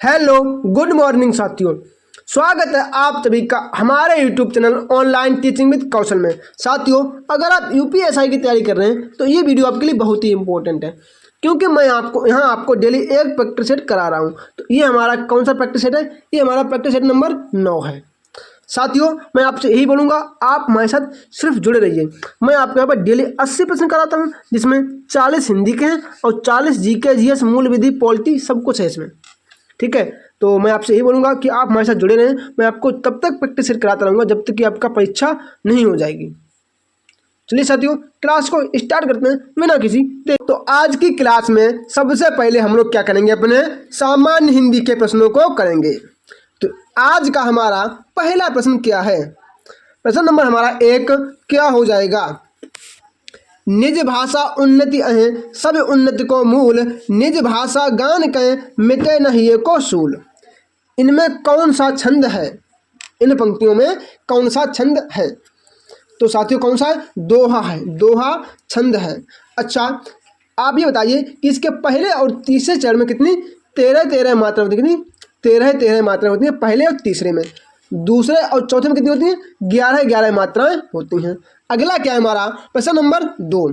Hello good morning साथियों, स्वागत है आप सभी का हमारे YouTube channel online teaching with Kaushal में। साथियों, अगर आप यूपीएसआई की तैयारी कर रहे हैं तो ये वीडियो आपके लिए बहुत ही इंपॉर्टेंट है, क्योंकि मैं आपको डेली एक प्रैक्टिस सेट करा रहा हूँ। तो ये हमारा कौन सा प्रैक्टिस सेट है? ये हमारा प्रैक्टिस सेट नंबर 9 है। साथियों, मैं आपसे यही बोलूँगा, आप हमारे साथ सिर्फ जुड़े रहिए। मैं आपको यहाँ पर डेली 80 प्रश्न कराता हूँ, जिसमें 40 हिंदी के हैं और 40 जीके, जीएस, मूल विधि, पॉलिटी सब कुछ है इसमें। ठीक है, तो मैं आपसे यही बोलूँगा कि आप हमारे साथ जुड़े रहें। मैं आपको तब तक प्रैक्टिस सेट कराता रहूँगा जब तक कि आपका परीक्षा नहीं हो जाएगी। चलिए साथियों, क्लास को स्टार्ट करते हैं बिना किसी देर। तो आज की क्लास में सबसे पहले हम लोग क्या करेंगे? अपने सामान्य हिंदी के प्रश्नों को करेंगे। तो आज का हमारा पहला प्रश्न क्या है? प्रश्न नंबर हमारा 1 क्या हो जाएगा? निज भाषा उन्नति अहें सब उन्नति को मूल, निज भाषा गान कहें मिटे नहीं को सूल। इनमें कौन सा छंद है? इन पंक्तियों में कौन सा छंद है? तो साथियों, कौन सा है? दोहा है। दोहा छंद है। अच्छा, आप ये बताइए कि इसके पहले और तीसरे चरण में कितनी 13 मात्रा होती है? कितनी 13 मात्रा होती हैं पहले और तीसरे में। दूसरे और चौथे में कितनी होती हैं? 11 मात्राएं होती हैं। अगला क्या है हमारा? प्रश्न नंबर 2,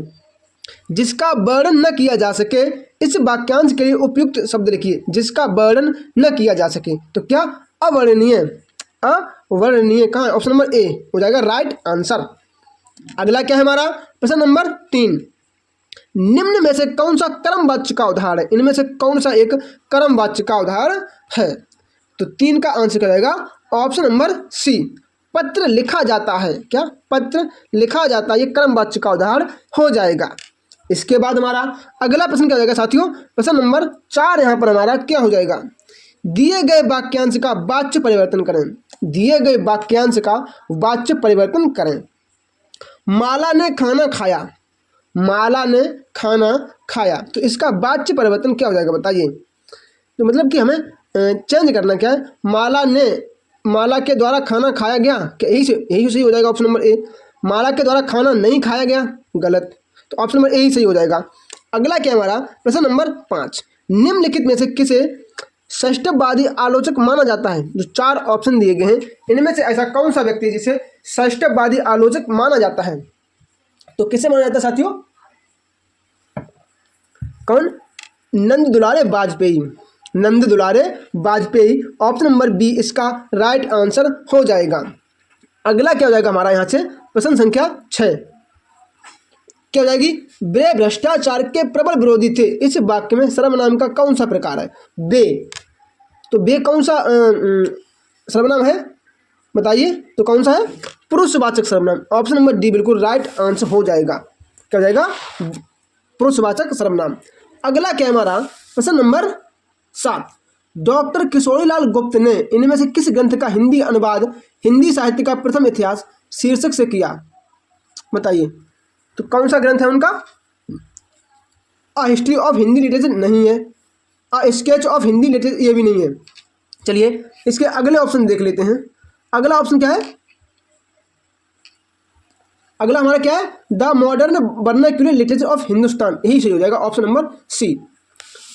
जिसका वर्णन न किया जा सके इस वाक्यांश के लिए उपयुक्त शब्द लिखिए। जिसका वर्णन न किया जा सके तो क्या? अवर्णनीय। अवर्णनीय कहाँ है? ऑप्शन नंबर ए हो जाएगा राइट आंसर। अगला क्या है हमारा? प्रश्न नंबर 3, निम्न में से कौन सा कर्मवाच्य का उदाहरण है? इनमें से कौन सा एक कर्मवाच्य का उदाहरण है? तो 3 का आंसर क्या रहेगा? ऑप्शन नंबर सी, पत्र लिखा जाता है। क्या? पत्र लिखा जाता है, ये कर्मवाच्य का उदाहरण हो जाएगा। इसके बाद हमारा अगला प्रश्न क्या हो जाएगा साथियों? प्रश्न नंबर 4 यहाँ पर हमारा क्या हो जाएगा? दिए गए वाक्यांश का वाच्य परिवर्तन करें। दिए गए वाक्यांश का वाच्य परिवर्तन करें। माला ने खाना खाया। माला ने खाना खाया, तो इसका वाच्य परिवर्तन क्या हो जाएगा बताइए? तो मतलब कि हमें चेंज करना क्या है? माला के द्वारा खाना खाया गया, क्या यही सही हो जाएगा? Option number A. माला के द्वारा खाना नहीं खाया गया, गलत, तो ऑप्शन नंबर ए ही सही हो जाएगा। अगला क्या हमारा? प्रश्न नंबर 5, निम्नलिखित में से किसे षष्ठवादी आलोचक माना जाता है? जो 4 ऑप्शन दिए गए हैं, इनमें से ऐसा कौन सा व्यक्ति है जिसे षष्ठवादी आलोचक माना जाता है? तो किसे माना जाता है साथियों? कौन? नंद दुलारे वाजपेयी। नंद दुलारे वाजपेयी, ऑप्शन नंबर बी इसका राइट आंसर हो जाएगा। अगला क्या हो जाएगा हमारा यहाँ से? प्रश्न संख्या 6 क्या हो जाएगी? वे भ्रष्टाचार के प्रबल विरोधी थे। इस वाक्य में सर्वनाम का कौन सा प्रकार है? वे, तो वे कौन सा सर्वनाम है बताइए? तो कौन सा है? पुरुषवाचक सर्वनाम। ऑप्शन नंबर डी बिल्कुल राइट आंसर हो जाएगा। क्या हो जाएगा? पुरुषवाचक सर्वनाम। अगला क्या है हमारा? प्रश्न नंबर 7, डॉक्टर किशोरीलाल गुप्त ने इनमें से किस ग्रंथ का हिंदी अनुवाद हिंदी साहित्य का प्रथम इतिहास शीर्षक से किया? बताइए, तो कौन सा ग्रंथ है उनका? A history of Hindi literature नहीं है, a sketch of Hindi literature ये भी नहीं है। चलिए इसके अगले ऑप्शन देख लेते हैं। अगला ऑप्शन क्या है? अगला हमारा क्या है? The modern vernacular literature of Hindustan, यही सही हो जाएगा, ऑप्शन नंबर सी।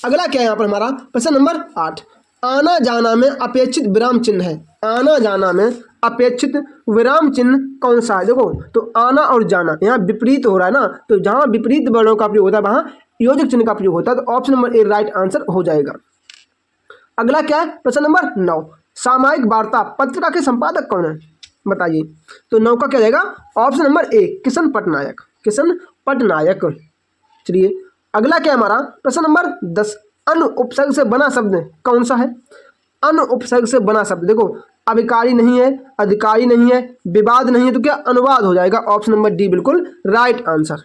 अगला क्या है यहाँ पर हमारा? प्रश्न नंबर 8, आना जाना में अपेक्षित विराम चिन्ह है। आना जाना में अपेक्षित विराम चिन्ह कौन सा है? देखो, तो आना और जाना यहाँ विपरीत हो रहा है ना, तो जहाँ विपरीत वर्णों का प्रयोग होता है वहाँ योजक चिन्ह का प्रयोग होता है, तो option number A right answer हो जाएगा। अगला क्या है? प्रश्न नंबर 9, सामायिक वार्ता पत्रिका के संपादक कौन है? बताइए, तो 9 का क्या जाएगा? Option number A Kishan Patnaik. Kishan Patnaik. चलिए अगला क्या है हमारा? प्रश्न नंबर 10, अनु उपसर्ग से बना शब्द कौन सा है? अनु उपसर्ग से बना शब्द, देखो अभिकारी नहीं है, अधिकारी नहीं है, विवाद नहीं है, तो क्या अनुवाद हो जाएगा? ऑप्शन नंबर डी बिल्कुल राइट आंसर।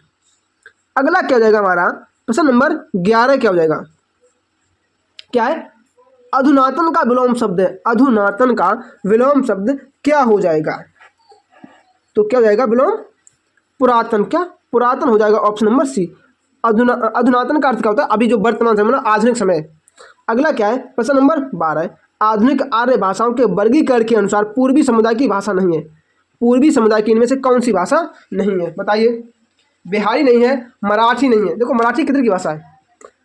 अगला क्या हो जाएगा हमारा? प्रश्न नंबर 11 क्या हो जाएगा? क्या है? अधुनातन का विलोम शब्द है। अधुनातन का विलोम शब्द क्या हो जाएगा? तो क्या हो जाएगा? विलोम पुरातन। क्या? पुरातन हो जाएगा, ऑप्शन नंबर सी। अधुनातन का अर्थ क्या होता है? अभी जो वर्तमान समय, मतलब आधुनिक समय। अगला क्या है? प्रश्न नंबर 12, आधुनिक आर्य भाषाओं के वर्गीकरण के अनुसार पूर्वी समुदाय की भाषा नहीं है। पूर्वी समुदाय की इनमें से कौन सी भाषा नहीं है? बताइए। बिहारी नहीं है, मराठी नहीं है। देखो मराठी किधर की भाषा है?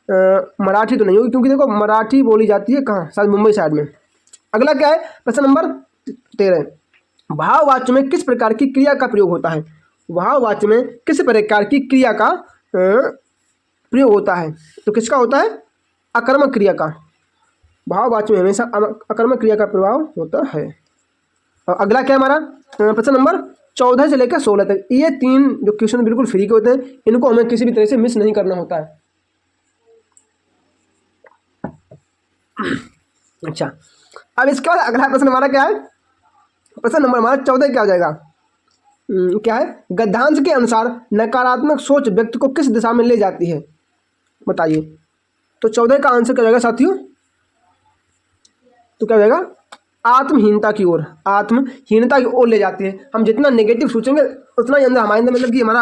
मराठी तो नहीं होगी, क्योंकि देखो मराठी बोली जाती है कहाँ, शायद मुंबई साइड में। अगला क्या है, प्रश्न नंबर 13, भाववाच्य में किस प्रकार की क्रिया का प्रयोग होता है? भाववाच्य में किस प्रकार की क्रिया का प्रयोग होता है? तो किसका होता है? आकर्मक क्रिया का। भाववाच्य में हमेशा आकर्मक क्रिया का प्रभाव होता है। और अगला क्या है हमारा, प्रश्न नंबर 14 से लेकर 16 तक, ये 3 जो क्वेश्चन बिल्कुल फ्री के होते हैं, इनको हमें किसी भी तरह से मिस नहीं करना होता है। अच्छा, अब इसके बाद अगला प्रश्न हमारा क्या है, प्रश्न नंबर हमारा 14 क्या हो जाएगा, क्या है, गद्यांश के अनुसार नकारात्मक सोच व्यक्ति को किस दिशा में ले जाती है? बताइए। तो 14 का आंसर क्या हो जाएगा साथियों? तो क्या हो जाएगा, आत्महीनता की ओर, आत्महीनता की ओर ले जाती है। हम जितना नेगेटिव सोचेंगे उतना ही अंदर हमारे अंदर मतलब कि हमारा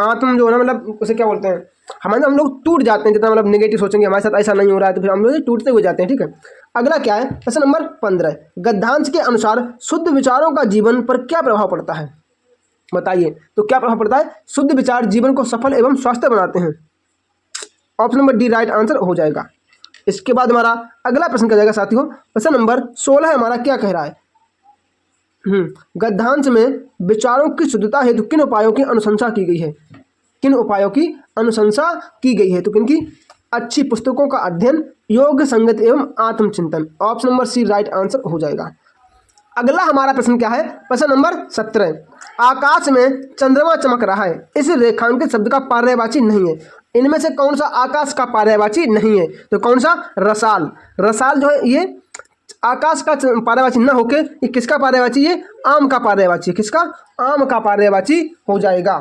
आत्म जो है ना, मतलब उसे क्या बोलते हैं, हमारे हम लोग टूट जाते हैं। जितना मतलब नेगेटिव सोचेंगे हमारे साथ ऐसा नहीं हो रहा है, तो फिर हम लोग टूटते हुए जाते हैं। ठीक है, अगला क्या है, प्रश्न नंबर 15, गद्यांश के अनुसार शुद्ध विचारों का जीवन पर क्या प्रभाव पड़ता है? बताइए। तो क्या प्रभाव पड़ता है? शुद्ध विचार जीवन को सफल एवं स्वस्थ बनाते हैं। Option number D right answer हो जाएगा। इसके बाद हमारा अगला प्रश्न क्या जाएगा साथियों, प्रश्न नंबर 16 हमारा क्या कह रहा है, गद्यांश में विचारों की शुद्धता हेतु किन उपायों की अनुशंसा की गई है? किन उपायों की अनुशंसा की गई है? तो किनकी? अच्छी पुस्तकों का अध्ययन, योग संगत एवं आत्मचिंतन। Option number C right answer हो जाएगा। अगला हमारा प्रश्न क्या है, प्रश्न नंबर 17, आकाश में चंद्रमा चमक रहा है, इस रेखांकित शब्द का पर्यायवाची नहीं है, इनमें से कौन सा आकाश का पर्यायवाची नहीं है? तो कौन सा? रसाल। रसाल जो है ये आकाश का पर्यायवाची न होके ये किसका पर्यायवाची? ये आम का पर्यायवाची। किसका? आम का पर्यायवाची हो जाएगा।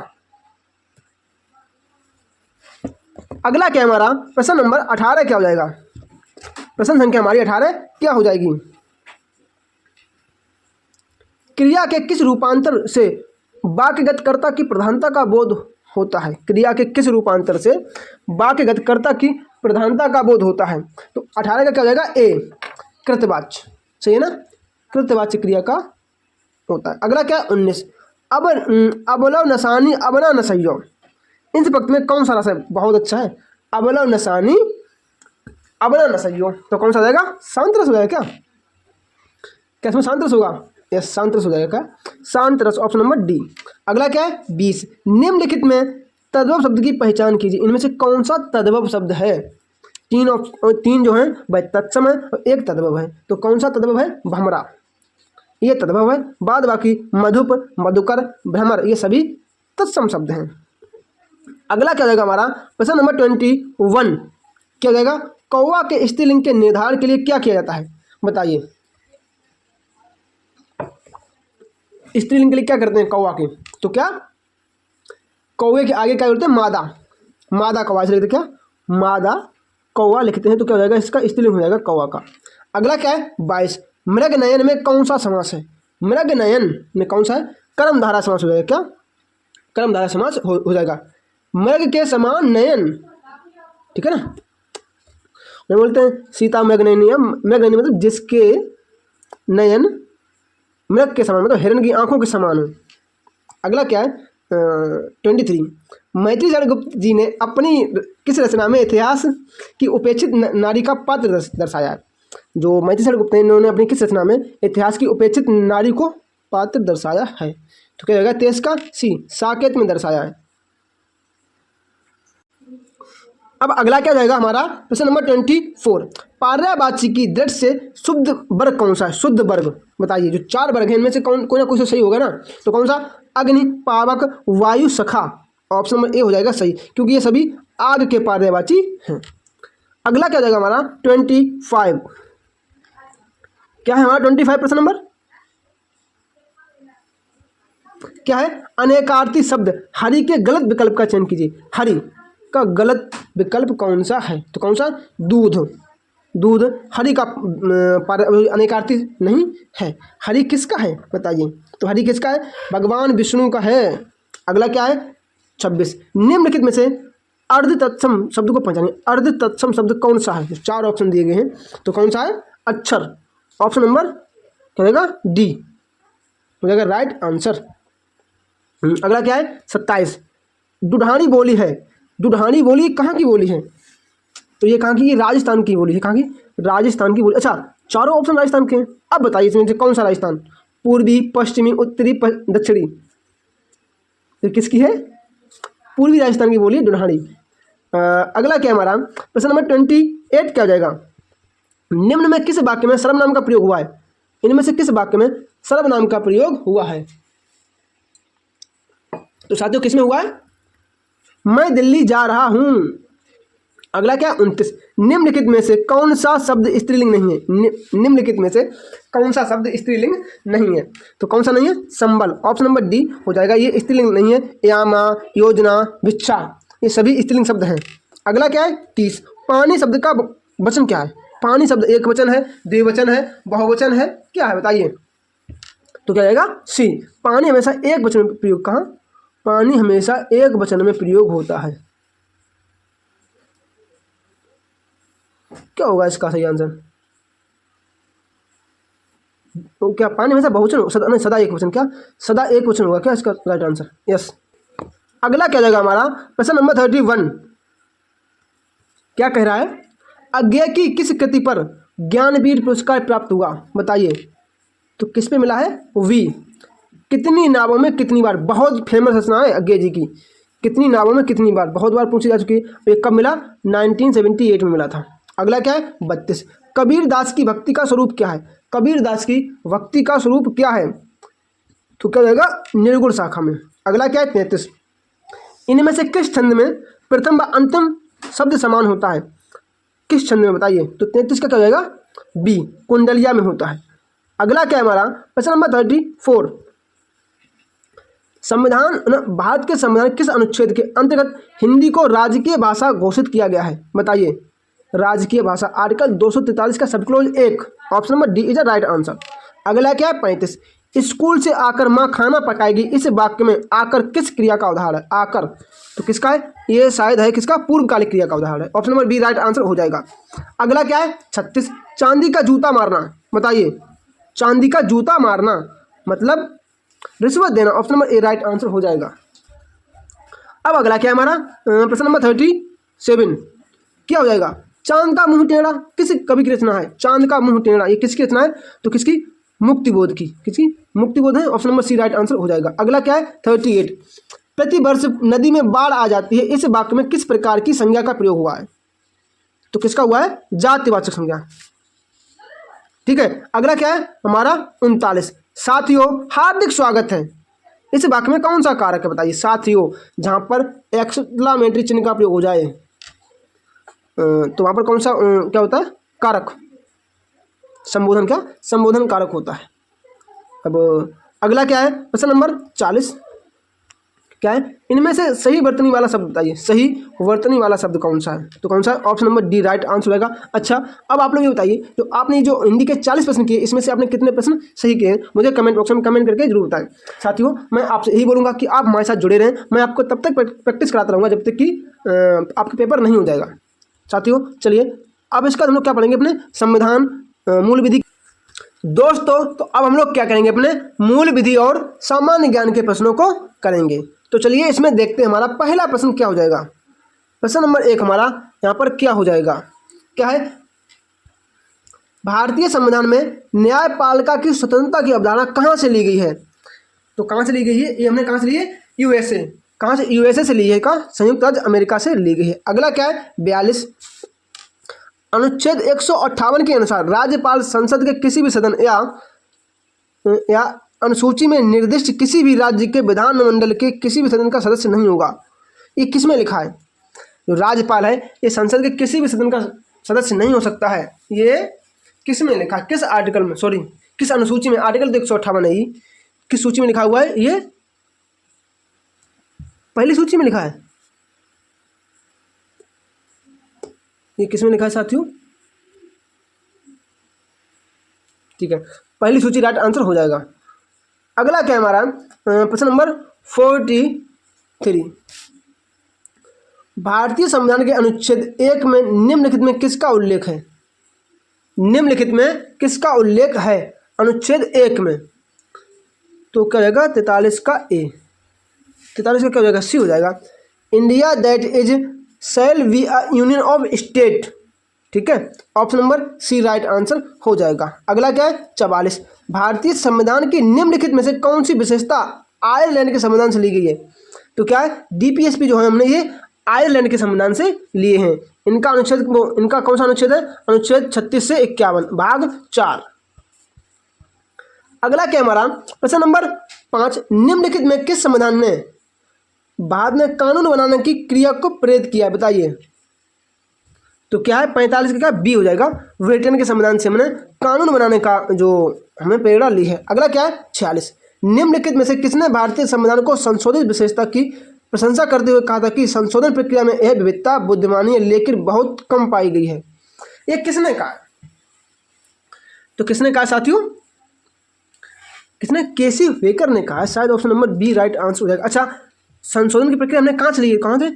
अगला क्या हमारा, प्रश्न नंबर 18 क्या हो जाएगा? प्रश्न संख्या हमारी 18 क्या हो जाएगी, क्रिया के किस रूपांतर से वाक्यगत कर्ता की प्रधानता का बोध होता है? क्रिया के किस रूपांतर से वाक्यगत कर्ता की प्रधानता का बोध होता है? तो 18 का क्या हो जाएगा? ए कृतवाच्य। सही है ना, कृतवाच्य क्रिया का होता है। अगला क्या? 19, अब अबलव नसानी अबला नसैयो, इन पंक्ति में कौन सा रस है? बहुत अच्छा है, अबलव नसानी अबला नसैयो, तो कौन सा हो जाएगा? शांत रस हो जाएगा। क्या इसमें शांत रस होगा? यस, शांत रस हो जाएगा, शांत रस। Option number D. अगला क्या है? 20, निम्नलिखित में तद्भव शब्द की पहचान कीजिए, इनमें से कौन सा तद्भव शब्द है? तीन जो है वह तत्सम है और एक तद्भव है, तो कौन सा तद्भव है? भ्रमरा, ये तद्भव है। बाद बाकी मधुप, मधुकर, भ्रमर ये सभी तत्सम शब्द हैं। अगला क्या जाएगा हमारा, प्रश्न नंबर 21 क्या जाएगा, कौवा के स्त्रीलिंग के निर्धारण के लिए क्या किया जाता है? बताइए। स्त्रीलिंग के लिए क्या करते हैं कौवा के? तो क्या कौवे के आगे क्या बोलते हैं? मादा, मादा कौवा से लिखते क्या? मादा कौवा लिखते हैं, तो क्या हो जाएगा? इसका स्त्रीलिंग हो जाएगा कौवा का। अगला क्या है? 22, मृग नयन में कौन सा समास है? मृग नयन में कौन सा है? कर्मधारय समास हो जाएगा। क्या? कर्मधारय समास हो जाएगा। मृग के समान नयन, ठीक है ना, नहीं बोलते हैं सीता मृग नयनी है, मृग नयनी मतलब जिसके नयन मृग के समान, मतलब हिरण की आंखों के समान हो। अगला क्या है? 23, मैत्रेयी गुप्त जी ने अपनी किस रचना में इतिहास की उपेक्षित नारी का पात्र दर्शाया है? जो मैत्रेयी गुप्त हैं इन्होंने अपनी किस रचना में इतिहास की उपेक्षित नारी को पात्र दर्शाया है? तो क्या रहेगा? 23 का सी, साकेत में दर्शाया है। अब अगला क्या जाएगा हमारा, प्रश्न नंबर 24, पर्यायवाची की दृष्टि से शुद्ध वर्ग कौन सा है? शुद्ध वर्ग बताइए। जो 4 वर्ग हैं इनमें से कोई ना कोई तो सही होगा ना, तो कौन सा? अग्नि, पावक, वायु, सखा। ऑप्शन नंबर ए हो जाएगा सही, क्योंकि ये सभी आग के पर्यायवाची हैं। अगला क्या जाएगा हमारा 25, क्या है हमारा 25? प्रश्न नंबर क्या है? अनेकार्थी शब्द हरि के गलत विकल्प का चयन कीजिए। हरि का गलत विकल्प कौन सा है? तो कौन सा? दूध। दूध हरि का अनेकार्थी नहीं है। हरि किसका है बताइए? तो हरि किसका है? भगवान विष्णु का है। अगला क्या है 26, निम्नलिखित में से अर्ध तत्सम शब्द को पहचानिए। अर्ध तत्सम शब्द कौन सा है? 4 ऑप्शन दिए गए हैं, तो कौन सा है? अक्षर। ऑप्शन नंबर क्या रहेगा? डी हो जाएगा राइट आंसर। अगला क्या है 27, दुढ़ानी बोली है। दुढ़ानी बोली कहाँ की बोली है? तो ये कहाँ की, ये राजस्थान की बोली है, कहाँ की, राजस्थान की बोली। अच्छा, चारों ऑप्शन राजस्थान के हैं। अब बताइए इसमें से कौन सा राजस्थान, पूर्वी, पश्चिमी, उत्तरी, दक्षिणी, तो किसकी है, पूर्वी राजस्थान की बोली ढूंढाड़ी। अगला क्या है हमारा प्रश्न नंबर 28 क्या हो जाएगा, निम्न में किस वाक्य में सर्वनाम का प्रयोग हुआ है, इनमें से किस वाक्य में सर्वनाम का प्रयोग हुआ है। तो साथियों किसमें हुआ है, मैं दिल्ली जा रहा हूं। अगला क्या 29, निम्नलिखित में से कौन सा शब्द स्त्रीलिंग नहीं है, निम्नलिखित में से कौन सा शब्द स्त्रीलिंग नहीं है, तो कौन सा नहीं है, संबल, ऑप्शन नंबर डी हो जाएगा, ये स्त्रीलिंग नहीं है। यामा, योजना, भिक्षा, ये सभी स्त्रीलिंग शब्द हैं। अगला क्या है 30, पानी शब्द का वचन क्या है, पानी शब्द एक वचन है, द्विवचन है, बहुवचन है, क्या है बताइए। तो क्या जाएगा सी, पानी हमेशा एक वचन में प्रयोग, कहाँ, पानी हमेशा एक वचन में प्रयोग होता है। क्या होगा इसका सही आंसर, तो क्या पानी हमेशा बहुवचन, सदा नहीं, सदा एक वचन, क्या सदा एक वचन होगा क्या इसका राइट आंसर, यस। अगला क्या जाएगा हमारा प्रश्न नंबर 31, क्या कह रहा है, अज्ञेय की किस कृति पर ज्ञानपीठ पुरस्कार प्राप्त हुआ बताइए। तो किस पे मिला है, वी, कितनी नावों में कितनी बार, बहुत फेमस रचना है अज्ञेय जी की, कितनी नावों में कितनी बार, बहुत बार पूछी जा चुकी है। ये कब मिला, 1978 में मिला था। अगला क्या है 32, कबीर दास की भक्ति का स्वरूप क्या है, कबीर दास की भक्ति का स्वरूप क्या है, तो क्या जाएगा निर्गुण शाखा में। अगला क्या है 33, इनमें से किस छंद में प्रथम व अंतिम शब्द समान होता है, किस छंद में बताइए। तो 33 का क्या जाएगा बी, कुंडलिया में होता है। अगला क्या है हमारा प्रश्न नंबर 34, संविधान, भारत के संविधान किस अनुच्छेद के अंतर्गत हिंदी को राजकीय भाषा घोषित किया गया है बताइए। राजकीय भाषा आर्टिकल 243 का सब close 1, option number D is the right answer. अगला क्या है 35, स्कूल से आकर माँ खाना पकाएगी, इस वाक्य में आकर किस क्रिया का उदाहरण है, आकर, तो किसका है, ये शायद है किसका, पूर्वकालिक क्रिया का उदाहरण है, option number B right answer हो जाएगा। अगला क्या है 36, चांदी का जूता मारना बताइए, चांदी का जूता मारना मतलब रिश्वत देना, option number A right answer हो जाएगा। अब अगला क्या है हमारा प्रश्न नंबर 37, क्या हो जाएगा, चांद का मुंह टेढ़ा किस कवि की रचना है, चांद का मुंह टेढ़ा ये किसकी रचना है, तो किसकी, मुक्तिबोध की, किसकी, मुक्तिबोध है, option number C right answer हो जाएगा। अगला क्या है 38, प्रति वर्ष नदी में बाढ़ आ जाती है, इस वाक्य में किस प्रकार की संज्ञा का प्रयोग हुआ है, तो किसका हुआ है, जातिवाचक संज्ञा, ठीक है। अगला क्या है हमारा 39, साथियों हार्दिक स्वागत है, इस वाक्य में कौन सा कारक है बताइए, साथियों, जहां पर एक्सक्लेमेटरी चिन्ह का प्रयोग हो जाए तो वहां पर कौन सा क्या होता है, कारक, संबोधन, क्या संबोधन कारक होता है। अब अगला क्या है प्रश्न नंबर 40, क्या है, इनमें से सही वर्तनी वाला शब्द बताइए, सही वर्तनी वाला शब्द कौन सा है, तो कौन सा है, option number D right answer होगा। अच्छा अब आप लोग ये बताइए, जो आपने जो हिंदी के 40 प्रश्न किए, इसमें से आपने कितने प्रश्न सही किए हैं, मुझे कमेंट बॉक्स में कमेंट करके जरूर बताएं। साथियों मैं आपसे यही बोलूँगा कि आप हमारे साथ जुड़े रहें, मैं आपको तब तक प्रैक्टिस कराता रहूँगा जब तक कि आपका पेपर नहीं हो जाएगा। साथियों चलिए अब इसका हम लोग क्या पढ़ेंगे, अपने संविधान मूल विधि। दोस्तों तो अब हम लोग क्या करेंगे, अपने मूल विधि और सामान्य ज्ञान के प्रश्नों को करेंगे। तो चलिए इसमें देखते हैं हमारा पहला प्रश्न क्या हो जाएगा। प्रश्न नंबर 1 हमारा यहाँ पर क्या हो जाएगा, क्या है, भारतीय संविधान में न्यायपालिका की स्वतंत्रता की अवधारणा कहाँ से ली गई है, तो कहाँ से ली गई है, ये हमने कहाँ से ली है, यूएसए, कहाँ से, यूएसए से ली है, कहाँ, संयुक्त राज्य अमेरिका से ली गई है। अगला क्या है 42, अनुच्छेद 158 के अनुसार राज्यपाल संसद के किसी भी सदन या अनुसूची में निर्दिष्ट किसी भी राज्य के विधानमंडल के किसी भी सदन का सदस्य नहीं होगा। ये किस में लिखा है, जो राज्यपाल है ये संसद के किसी भी सदन का सदस्य नहीं हो सकता है, ये किस में लिखा है, किस आर्टिकल में, सॉरी किस अनुसूची में, आर्टिकल 158 नहीं, किस सूची में लिखा हुआ है, ये पहली सूची में लिखा है, ये किस में लिखा है साथियों, ठीक है पहली सूची राइट आंसर हो जाएगा। अगला क्या है हमारा प्रश्न नंबर 43, भारतीय संविधान के अनुच्छेद 1 में निम्नलिखित में किसका उल्लेख है, निम्नलिखित में किसका उल्लेख है अनुच्छेद 1 में, तो क्या हो जाएगा 43 का ए, 43 का क्या हो जाएगा सी हो जाएगा। India that is shall be a union of state. ठीक है, option number C right answer हो जाएगा। अगला क्या है 44, भारतीय संविधान की निम्नलिखित में से कौन सी विशेषता आयरलैंड के संविधान से ली गई है? तो क्या है डीपीएसपी जो है हमने ये आयरलैंड के संविधान से लिए हैं। इनका अनुच्छेद इनका कौन सा अनुच्छेद है? अनुच्छेद 36 से 51 भाग 4। अगला क्या हमारा प्रश्न नंबर 5, निम्नलिखित में किस संविधान ने बाद में कानून बनाने की क्रिया को प्रेरित किया? बताइए। तो क्या है 45 का बी हो जाएगा। ब्रिटेन के संविधान से हमने कानून बनाने का जो हमें प्रेरणा ली है। अगला क्या है 46, निम्नलिखित में से किसने भारतीय संविधान को संशोधित विशेषता की प्रशंसा करते हुए कहा था कि संशोधन प्रक्रिया में यह विविधता बुद्धिमानी है लेकिन बहुत कम पाई गई है? ये किसने कहा? तो किसने कहा साथियों? किसने? केसी वेकर ने कहा। शायद option number B right answer हो जाएगा। अच्छा, संशोधन की प्रक्रिया हमने कहाँ से ली है? कहाँ से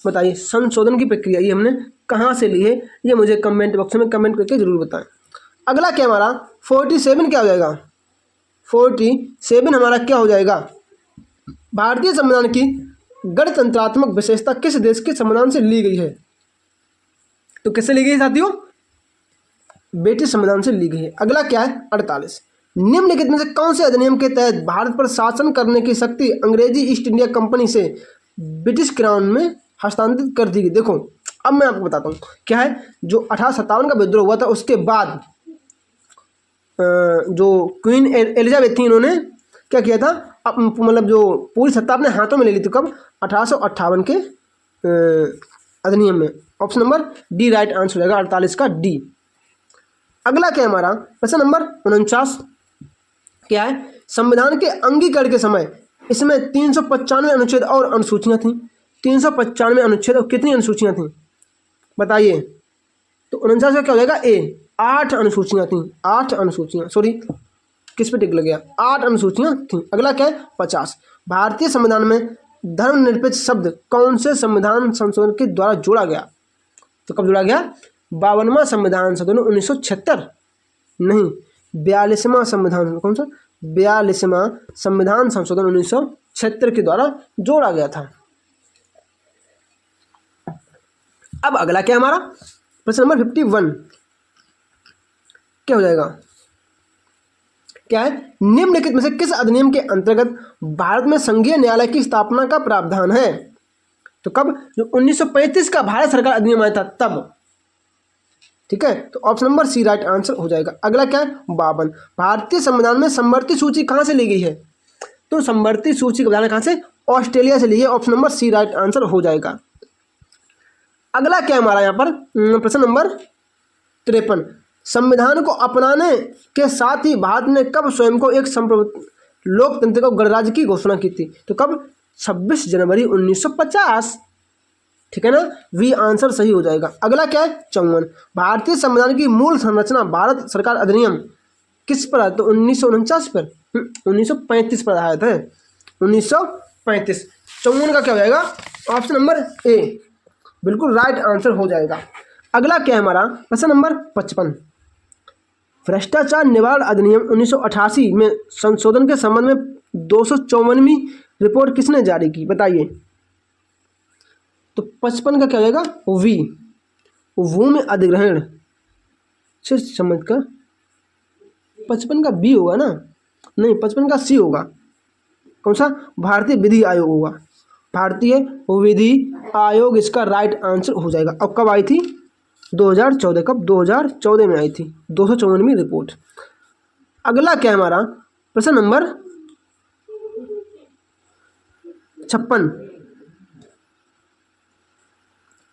बताइए? संशोधन की प्रक्रिया ये हमने कहाँ से ली है? ये मुझे कमेंट बॉक्स में कमेंट करके जरूर बताएं। अगला क्या हमारा 47 क्या हो जाएगा? 47 हमारा क्या हो जाएगा? भारतीय संविधान की गणतंत्रात्मक विशेषता किस देश के संविधान से ली गई है? तो किससे ली गई साथियों? ब्रिटिश संविधान से ली गई है। अगला क्या है 48, निम्नलिखित में से कौन से अधिनियम के तहत भारत पर शासन करने की शक्ति अंग्रेजी ईस्ट इंडिया कंपनी से ब्रिटिश क्राउन में हस्तांतरित कर दी गई? देखो अब मैं आपको बताता हूँ क्या है। जो 1857 का विद्रोह हुआ था उसके बाद जो क्वीन एलिजाबेथ थी इन्होंने क्या किया था? मतलब जो पूरी सत्ता अपने हाथों में ले ली थी। कब? 1858 के अधिनियम में। Option number D right answer हो जाएगा 48 का डी। अगला क्या है हमारा प्रश्न नंबर 49 क्या है? संविधान के अंगीकरण के समय इसमें 395 अनुच्छेद और अनुसूचियां थी। 395 अनुच्छेद और कितनी अनुसूचियां थी बताइए? तो 49 का क्या हो जाएगा? ए 8 अनुसूचियां थी। 8 अनुसूचियां, सॉरी किस पे टिक लग गया? 8 अनुसूचियां थी। अगला क्या है 50, भारतीय संविधान में धर्मनिरपेक्ष शब्द कौन से संविधान संशोधन के द्वारा जोड़ा गया? तो कब जोड़ा गया? 52वां संविधान संशोधन 1976 नहीं 42वां संविधान। कौन सा? 42वां संविधान संशोधन 1976 के द्वारा जोड़ा गया था। अब अगला क्या हमारा प्रश्न नंबर 51 क्या हो जाएगा? क्या है? निम्नलिखित में से किस अधिनियम के अंतर्गत भारत में संघीय न्यायालय की स्थापना का प्रावधान है? तो कब? जो 1935 का भारत सरकार अधिनियम आया था तब। ठीक है, तो option number C right answer हो जाएगा। अगला क्या है 52, भारतीय संविधान में समवर्ती सूची कहाँ से ली गई है? तो समवर्ती सूची का कहाँ से? ऑस्ट्रेलिया से ली है। Option number C right answer हो जाएगा। अगला क्या हमारा यहाँ पर प्रश्न नंबर 53, संविधान को अपनाने के साथ ही भारत ने कब स्वयं को एक लोकतंत्र को गणराज्य की घोषणा की थी? तो कब? 26 जनवरी 1950। ठीक है ना, वी आंसर सही हो जाएगा। अगला क्या है 54, भारतीय संविधान की मूल संरचना भारत सरकार अधिनियम किस पर है? तो 1949 पर 1935 पर आया था 1935। 54 का क्या हो जाएगा? ऑप्शन नंबर ए बिल्कुल राइट आंसर हो जाएगा। अगला क्या है हमारा प्रश्न नंबर 55, भ्रष्टाचार निवारण अधिनियम 1988 में संशोधन के संबंध में 254वीं रिपोर्ट किसने जारी की? बताइए। तो 55 का क्या हो जाएगा? वी भूमि अधिग्रहण से समझ कर 55 का बी होगा ना? नहीं 55 का सी होगा। कौन सा? भारतीय विधि आयोग होगा। भारतीय विधि आयोग इसका राइट आंसर हो जाएगा। अब कब आई थी? 2014। कब? 2014 में आई थी 254वीं रिपोर्ट। अगला क्या है हमारा प्रश्न नंबर 56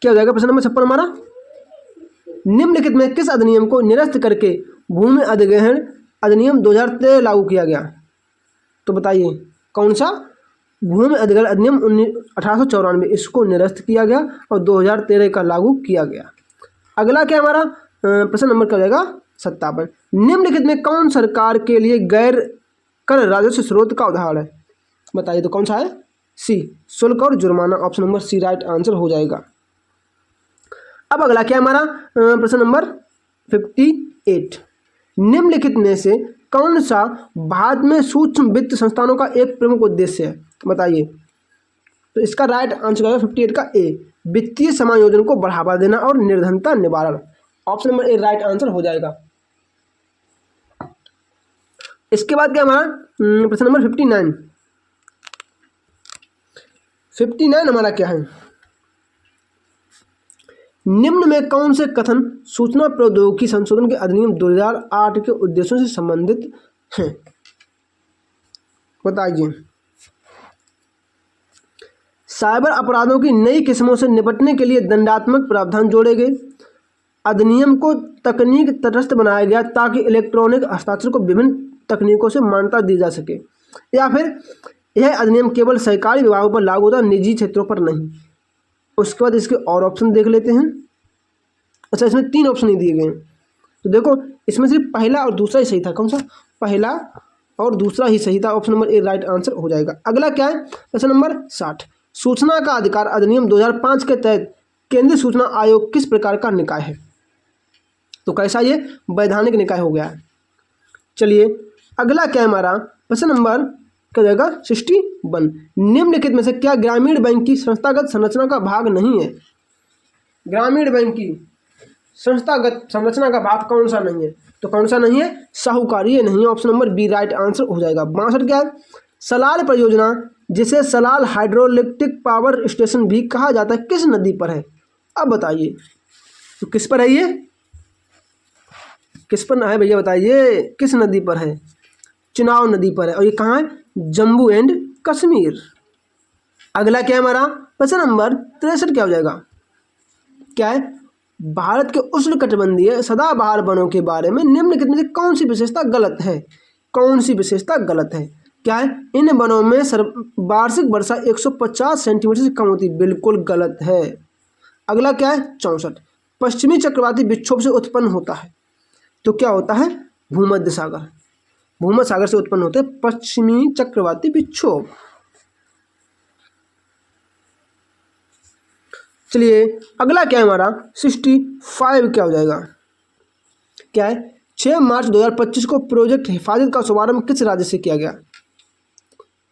क्या हो जाएगा? प्रश्न नंबर 56 हमारा, निम्नलिखित में किस अधिनियम को निरस्त करके भूमि अधिग्रहण अधिनियम 2013 लागू किया गया? तो बताइए कौन सा? भूमि अधिग्रहण अधिनियम 1894 इसको निरस्त किया गया और 2013 का लागू किया गया। अगला क्या हमारा प्रश्न नंबर क्या हो जाएगा? 57, निम्नलिखित में कौन सरकार के लिए गैर कर राजस्व स्रोत का उदाहरण है? बताइए तो कौन सा है? सी शुल्क और जुर्माना। Option number C right answer हो जाएगा। अब अगला क्या हमारा प्रश्न नंबर 58, निम्नलिखित में से कौन सा भारत में सूक्ष्म वित्त संस्थानों का एक प्रमुख उद्देश्य है? बताइए। तो इसका राइट आंसर होगा 58 का ए वित्तीय समायोजन को बढ़ावा देना और निर्धनता निवारण। Option number A right answer हो जाएगा। इसके बाद क्या हमारा प्रश्न नंबर 59। 59 हमारा क्या है, निम्न में कौन से कथन सूचना प्रौद्योगिकी संशोधन के अधिनियम 2008 के उद्देश्यों से संबंधित हैं, बताइए। साइबर अपराधों की नई किस्मों से निपटने के लिए दंडात्मक प्रावधान जोड़े गए। अधिनियम को तकनीक तटस्थ बनाया गया ताकि इलेक्ट्रॉनिक हस्ताक्षर को विभिन्न तकनीकों से मान्यता दी जा सके। या फिर यह अधिनियम केवल सरकारी विभागों पर लागू होता, निजी क्षेत्रों पर नहीं। उसके बाद इसके और ऑप्शन देख लेते हैं। अच्छा, इसमें 3 ऑप्शन ही दिए गए हैं, तो देखो इसमें सिर्फ पहला और दूसरा ही सही था। कौन सा? पहला और दूसरा ही सही था। Option number A right answer हो जाएगा। अगला क्या है, प्रश्न नंबर 60। सूचना का अधिकार अधिनियम 2005 के तहत केंद्रीय सूचना आयोग किस प्रकार का निकाय है? तो कैसा, ये वैधानिक निकाय हो गया है। चलिए अगला क्या है हमारा, प्रश्न नंबर क्या जाएगा 61। निम्नलिखित में से क्या ग्रामीण बैंक की संस्थागत संरचना का भाग नहीं है? ग्रामीण बैंक की संस्थागत संरचना का भाग कौन सा नहीं है? तो कौन सा नहीं है? साहूकारी, ये नहीं है। Option number B right answer हो जाएगा। 62 क्या है, सलाल परियोजना जिसे सलाल हाइड्रोइलेक्ट्रिक पावर स्टेशन भी कहा जाता है किस नदी पर है? अब बताइए, तो किस पर है ये, किस पर है भैया बताइए, किस नदी पर है? चुनाव नदी पर है। और ये कहाँ है? जम्मू एंड कश्मीर। अगला क्या है हमारा, प्रश्न नंबर 63 क्या हो जाएगा, क्या है, भारत के उष्णकटिबंधीय सदाबहार वनों के बारे में निम्नलिखित में से कौन सी विशेषता गलत है? कौन सी विशेषता गलत है? क्या है, इन वनों में वार्षिक वर्षा 150 सेंटीमीटर से कम होती, बिल्कुल गलत है। अगला क्या है 64, पश्चिमी चक्रवाती विक्षोभ से उत्पन्न होता है, तो क्या होता है? भूमध्य सागर, भूमध्य सागर से उत्पन्न होते हैं पश्चिमी चक्रवाती विक्षोभ। चलिए अगला क्या है हमारा 65 क्या हो जाएगा, क्या है, 6 मार्च 2025 को प्रोजेक्ट हिफाजत का शुभारंभ किस राज्य से किया गया?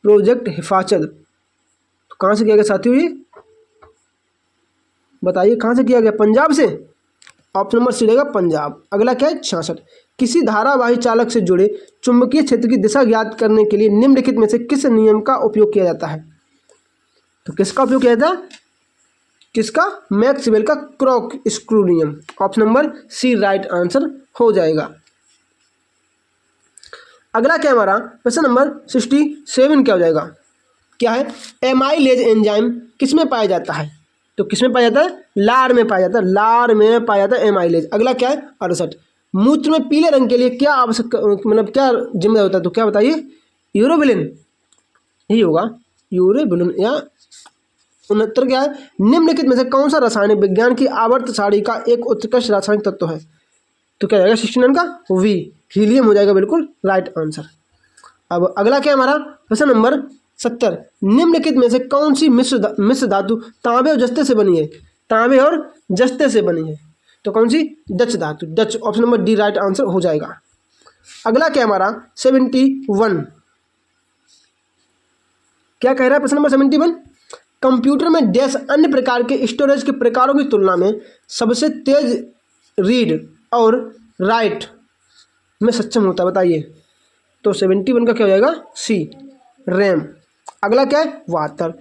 प्रोजेक्ट हिफाजत तो कहाँ से किया गया साथियों, ये बताइए कहाँ से किया गया? पंजाब से। ऑप्शन नंबर सी रहेगा पंजाब। अगला क्या है 66, किसी धारावाही चालक से जुड़े चुंबकीय क्षेत्र की दिशा ज्ञात करने के लिए निम्नलिखित में से किस नियम का उपयोग किया जाता है? तो किसका उपयोग किया जाता है? किसका? मैक्सवेल का क्रॉक स्क्रू नियम। Option number C right answer हो जाएगा। अगला क्या है हमारा प्रश्न नंबर 67 क्या हो जाएगा, क्या है, एमाइलेज एंजाइम किसमें पाया जाता है? तो किसमें पाया जाता है? लार में पाया जाता है, लार में पाया जाता है एमाइलेज। अगला क्या है 68, मूत्र में पीले रंग के लिए क्या आवश्यक मतलब क्या जिम्मेदार होता है? तो क्या बताइए? यूरोबिलिन, यही होगा यूरोबिलिन। या 69 क्या है, निम्नलिखित में से कौन सा रासायनिक विज्ञान की आवर्त सारणी का एक उत्कृष्ट रासायनिक तत्व है? तो क्या जाएगा 69 का वी, हीलियम हो जाएगा, बिल्कुल राइट आंसर। अब अगला क्या है हमारा प्रश्न नंबर 70, निम्नलिखित में से कौन सी मिश्र धातु तांबे और जस्ते से बनी है? तांबे और जस्ते से बनी है, तो कौन सी? डच धातु, Dutch. Option number D right answer हो जाएगा। अगला क्या है हमारा 71, क्या कह रहा है प्रश्न नंबर 71, कंप्यूटर में डैश अन्य प्रकार के स्टोरेज के प्रकारों की तुलना में सबसे तेज रीड और राइट में सक्षम होता है, बताइए। तो 71 का क्या हो जाएगा? सी रैम। अगला क्या है 72,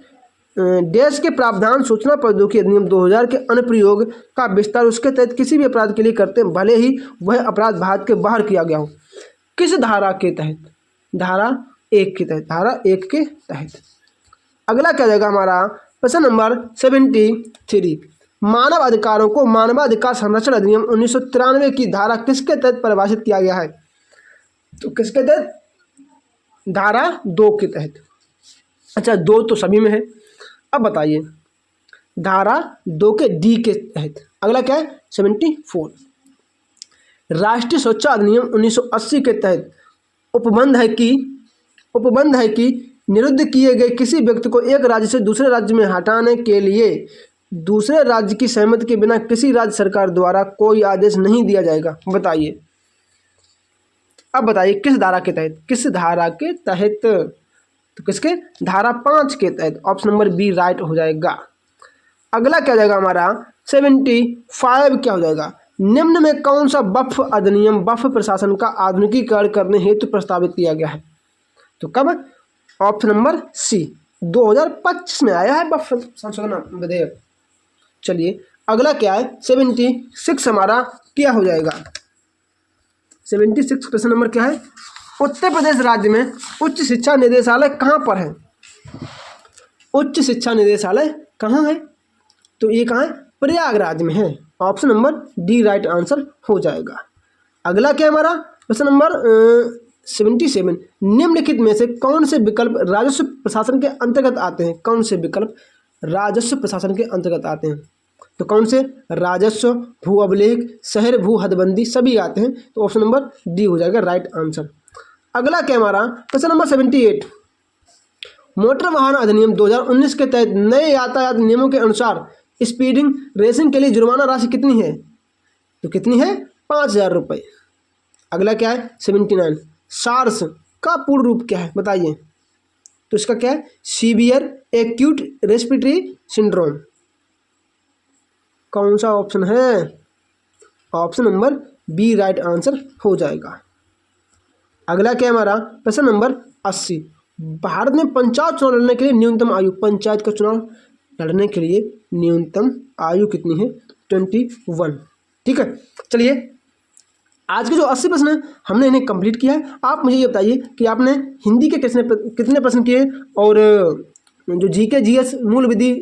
देश के प्रावधान सूचना प्रौद्योगिकी अधिनियम 2000 के अनुप्रयोग का विस्तार उसके तहत किसी भी अपराध के लिए करते हैं भले ही वह अपराध भारत के बाहर किया गया हो, किस धारा के तहत? धारा 1 के तहत, धारा 1 के तहत। अगला क्या जाएगा हमारा प्रश्न नंबर 73, मानव अधिकारों को मानवाधिकार संरक्षण अधिनियम 1993 की धारा किसके तहत परिभाषित किया गया है? तो किसके तहत? धारा 2 के तहत। अच्छा 2 तो सभी में है, अब बताइए धारा 2 के डी के तहत। अगला क्या है 74, राष्ट्रीय सुरक्षा अधिनियम 1980 के तहत उपबंध है कि निरुद्ध किए गए किसी व्यक्ति को एक राज्य से दूसरे राज्य में हटाने के लिए दूसरे राज्य की सहमति के बिना किसी राज्य सरकार द्वारा कोई आदेश नहीं दिया जाएगा, बताइए। अब बताइए किस धारा के तहत? किस धारा के तहत? तो किसके? धारा 5 के तहत। ऑप्शन नंबर बी राइट हो जाएगा। अगला क्या हो जाएगा हमारा 75 क्या हो जाएगा, निम्न में कौन सा वक्फ अधिनियम वक्फ प्रशासन का आधुनिकीकरण करने हेतु प्रस्तावित किया गया है? तो कब? ऑप्शन नंबर सी, 2025 में आया है वक्फ संशोधन विधेयक। चलिए अगला क्या है 76 हमारा क्या हो जाएगा, 76 क्वेश्चन नंबर क्या है, उत्तर प्रदेश राज्य में उच्च शिक्षा निदेशालय कहाँ पर है? उच्च शिक्षा निदेशालय कहाँ है? तो ये कहाँ है? प्रयागराज में है। Option number D right answer हो जाएगा। अगला क्या हमारा क्वेश्चन नंबर 77, निम्नलिखित में से कौन से विकल्प राजस्व प्रशासन के अंतर्गत आते हैं? कौन से विकल्प राजस्व प्रशासन के अंतर्गत आते हैं? तो कौन से? राजस्व, भू अभिलेख, शहर भू हदबंदी सभी आते हैं। तो ऑप्शन नंबर डी हो जाएगा राइट आंसर। अगला क्या हमारा क्वेश्चन नंबर 78, मोटर वाहन अधिनियम 2019 के तहत नए यातायात नियमों के अनुसार स्पीडिंग रेसिंग के लिए जुर्माना राशि कितनी है? तो कितनी है? 5,000 रुपये। अगला क्या है 79, सार्स का पूर्ण रूप क्या है बताइए? तो इसका क्या है? Severe acute respiratory syndrome. कौन सा ऑप्शन है? Option number B right answer हो जाएगा। अगला क्या है हमारा प्रश्न नंबर 80, भारत में पंचायत चुनाव लड़ने के लिए न्यूनतम आयु, पंचायत का चुनाव लड़ने के लिए न्यूनतम आयु कितनी है? 21। ठीक है, चलिए आज के जो 80 प्रश्न हैं हमने इन्हें कंप्लीट किया है। आप मुझे ये बताइए कि आपने हिंदी के कितने प्रश्न किए और जो जीके जीएस मूल विधि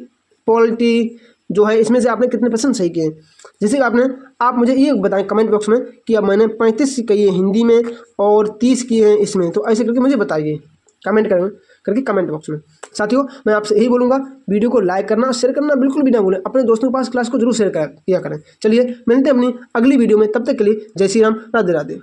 पॉलिटी जो है इसमें से आपने कितने प्रश्न सही किए? जैसे कि आप मुझे ये बताएं कमेंट बॉक्स में कि अब मैंने 35 किए हिंदी में और 30 किए हैं इसमें। तो ऐसे करके मुझे बताइए कमेंट करके कमेंट बॉक्स में। साथियों मैं आपसे यही बोलूँगा, वीडियो को लाइक करना और शेयर करना बिल्कुल भी ना भूलें। अपने दोस्तों के पास क्लास को जरूर शेयर किया करें। चलिए मिलते हैं अपनी अगली वीडियो में, तब तक के लिए जय श्री राम, राधे राधे।